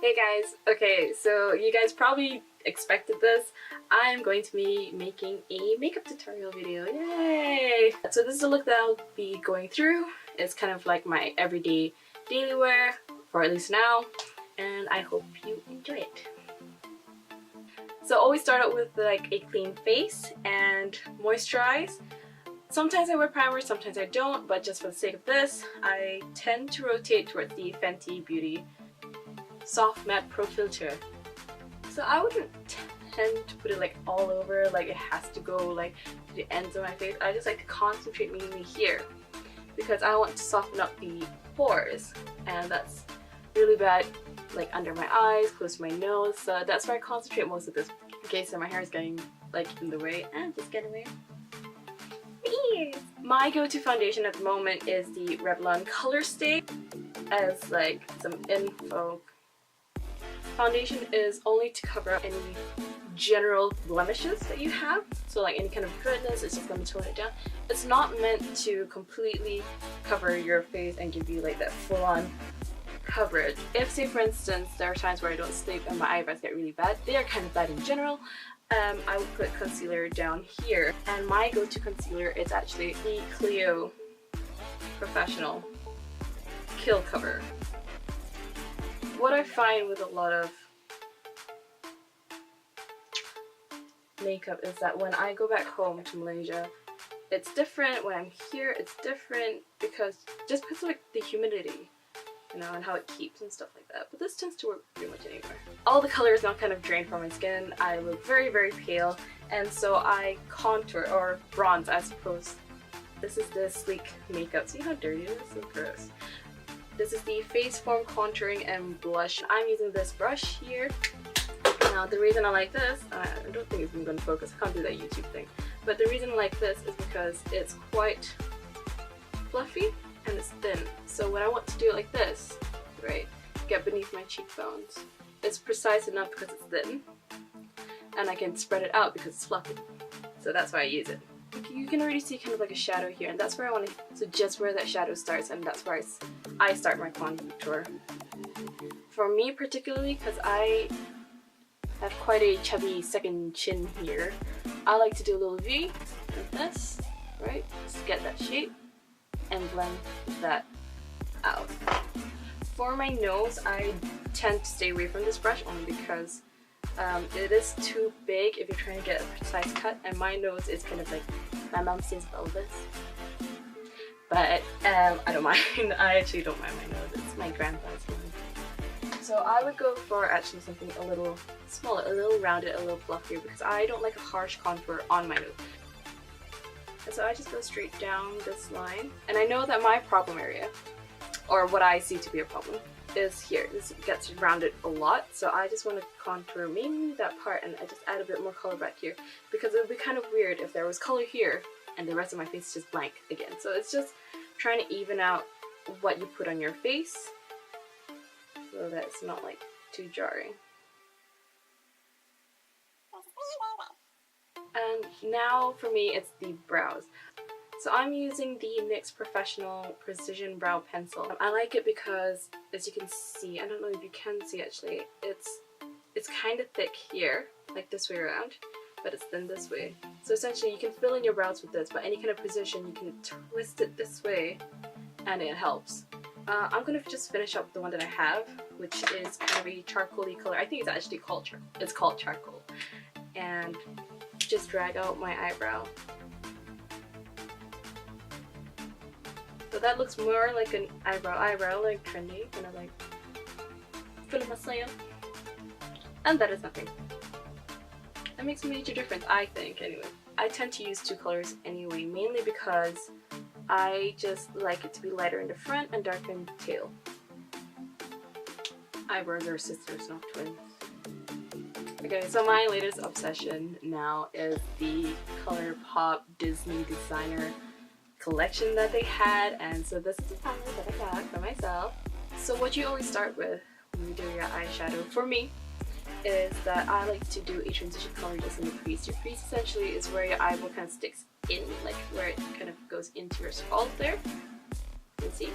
Hey guys, okay, so you guys probably expected this. I'm going to be making a makeup tutorial video, yay! So this is the look that I'll be going through. It's kind of like my everyday daily wear, for at least now, and I hope you enjoy it. So always start out with like a clean face and moisturize. Sometimes I wear primer, sometimes I don't, but just for the sake of this, I tend to rotate towards the Fenty Beauty Soft Matte Pro Filter. So I wouldn't tend to put it like all over, like it has to go like to the ends of my face. I just like to concentrate mainly here because I want to soften up the pores, and that's really bad like under my eyes, close to my nose, so that's where I concentrate most of this. Okay, so my hair is getting like in the way, and just get away. My go-to foundation at the moment is the Revlon Color Stay. As like some info, foundation is only to cover up any general blemishes that you have, so like any kind of redness, it's just going to tone it down. It's not meant to completely cover your face and give you like that full-on coverage. If, say for instance, there are times where I don't sleep and my eyebrows get really bad, they are kind of bad in general, I would put concealer down here, and my go-to concealer is actually the Clio Professional Kill Cover. What I find with a lot of makeup is that when I go back home to Malaysia, it's different. When I'm here, it's different because of like the humidity, you know, and how it keeps and stuff like that. But this tends to work pretty much anywhere. All the color is now kind of drained from my skin. I look very, very pale, and so I contour, or bronze I suppose. This is the Sleek makeup. See how dirty it is? So gross. This is the Face Form Contouring and Blush. I'm using this brush here. Now the reason I like this, I don't think it's even going to focus, I can't do that YouTube thing, but the reason I like this is because it's quite fluffy and it's thin. So when I want to do it like this, right, get beneath my cheekbones, it's precise enough because it's thin, and I can spread it out because it's fluffy. So that's why I use it. You can already see kind of like a shadow here, and that's where I want to, so just where that shadow starts, and that's where I start my contour. For me particularly, because I have quite a chubby second chin here, I like to do a little V like this, right? Just get that shape and blend that out. For my nose, I tend to stay away from this brush only because it is too big if you're trying to get a precise cut, and my nose is kind of like, my mom says bulbous, but I don't mind. I actually don't mind my nose, it's my grandpa's nose. So I would go for actually something a little smaller, a little rounded, a little fluffier, because I don't like a harsh contour on my nose. And so I just go straight down this line, and I know that my problem area, or what I see to be a problem, is here. This gets rounded a lot, so I just want to contour mainly that part, and I just add a bit more color back here, because it would be kind of weird if there was color here and the rest of my face is just blank again. So it's just trying to even out what you put on your face so that it's not like too jarring. And now for me it's the brows. So I'm using the NYX Professional Precision Brow Pencil. I like it because, as you can see, I don't know if you can see actually, it's kind of thick here, like this way around, but it's thin this way. So essentially you can fill in your brows with this, but any kind of position you can twist it this way and it helps. I'm going to just finish up the one that I have, which is kind of a charcoal-y color. I think it's actually called charcoal. And just drag out my eyebrow. So that looks more like an eyebrow, like trendy, kind of like full of myself. And that is nothing. That makes a major difference, I think, anyway. I tend to use two colors anyway, mainly because I just like it to be lighter in the front and darker in the tail. Eyebrows are sisters, not twins. Okay, so my latest obsession now is the ColourPop Disney Designer collection that they had, and so this is the palette that I got for myself. So what you always start with when you do your eyeshadow, for me, is that I like to do a transition color just in the crease. Your crease essentially is where your eyeball kind of sticks in, like where it kind of goes into your scalp there, you can see,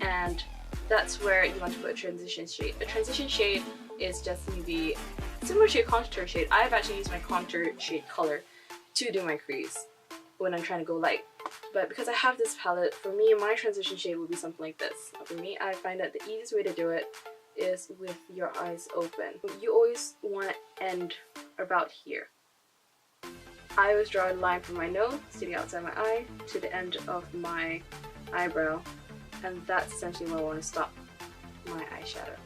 and that's where you want to put a transition shade. A transition shade is just maybe similar to a contour shade. I've actually used my contour shade color to do my crease when I'm trying to go light. But because I have this palette, for me, my transition shade would be something like this. For me, I find that the easiest way to do it is with your eyes open. You always want to end about here. I always draw a line from my nose to the outside of my eye to the end of my eyebrow, and that's essentially where I want to stop my eyeshadow.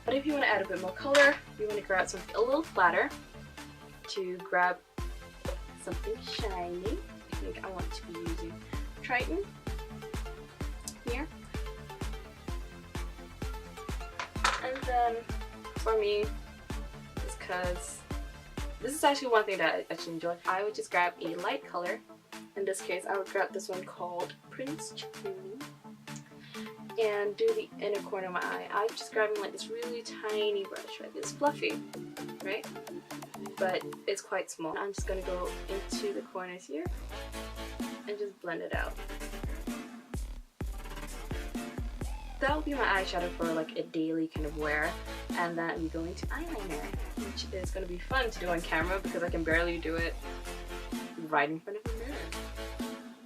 But if you want to add a bit more color, you want to grab something a little flatter to grab something shiny. I think I want to be using Triton here. And then for me, just because this is actually one thing that I actually enjoy, I would just grab a light color. In this case, I would grab this one called Prince Charming and do the inner corner of my eye. I'm just grabbing like this really tiny brush, right? It's fluffy, right? But it's quite small. I'm just gonna go into the corners here and just blend it out. That will be my eyeshadow for like a daily kind of wear, and then we go into eyeliner, which is going to be fun to do on camera because I can barely do it right in front of the mirror.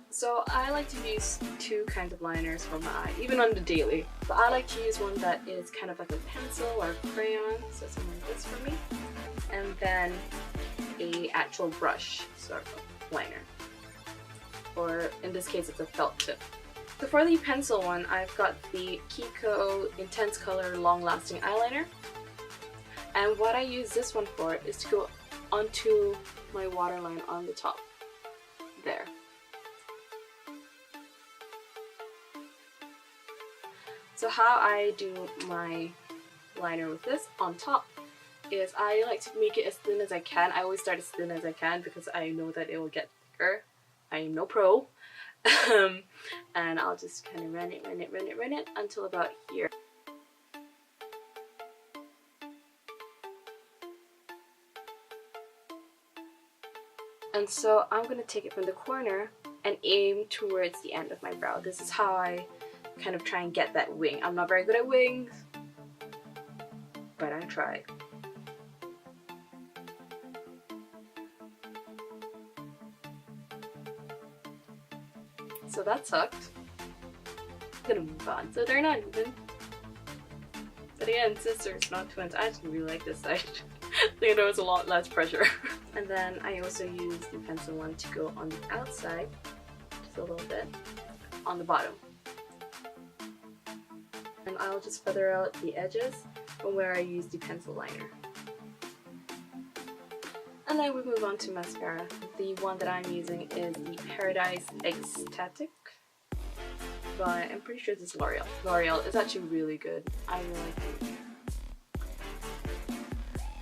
So I like to use two kinds of liners for my eye, even on the daily. But I like to use one that is kind of like a pencil or a crayon, so something like this for me, and then a actual brush sort of liner, or in this case it's a felt tip. So for the pencil one, I've got the Kiko Intense Color Long Lasting Eyeliner. And what I use this one for is to go onto my waterline on the top. There. So how I do my liner with this on top is I like to make it as thin as I can. I always start as thin as I can because I know that it will get thicker. I am no pro. And I'll just kind of run it until about here. And so I'm going to take it from the corner and aim towards the end of my brow. This is how I kind of try and get that wing. I'm not very good at wings, but I tried. So that sucked. I'm gonna move on. So they're not even. But again, sisters, not twins. I actually really like this side. I think there was a lot less pressure. And then I also use the pencil one to go on the outside, just a little bit, on the bottom. And I'll just feather out the edges from where I use the pencil liner. And then we move on to mascara. The one that I'm using is the Paradise Ecstatic, but I'm pretty sure this is L'Oreal. L'Oreal is actually really good. I really like it.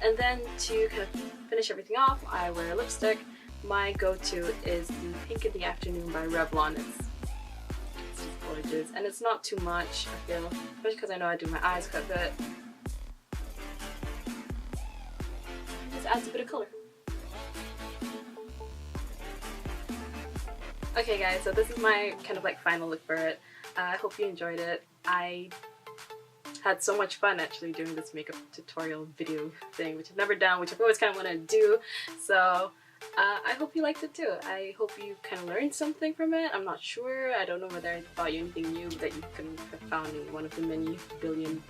And then to kind of finish everything off, I wear lipstick. My go-to is the Pink in the Afternoon by Revlon. It's just gorgeous, and it's not too much, I feel, especially because I know I do my eyes quite a bit. It just adds a bit of color. Okay guys, so this is my kind of like final look for it. I hope you enjoyed it. I had so much fun actually doing this makeup tutorial video thing, which I've never done, which I've always kind of wanted to do. So I hope you liked it too. I hope you kind of learned something from it. I'm not sure. I don't know whether I taught you anything new that you couldn't have found in one of the many billion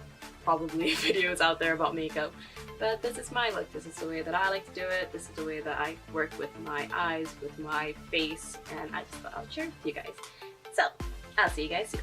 probably videos out there about makeup. But this is my look. This is the way that I like to do it. This is the way that I work with my eyes, with my face, and I just thought I'll share it with you guys. So I'll see you guys soon.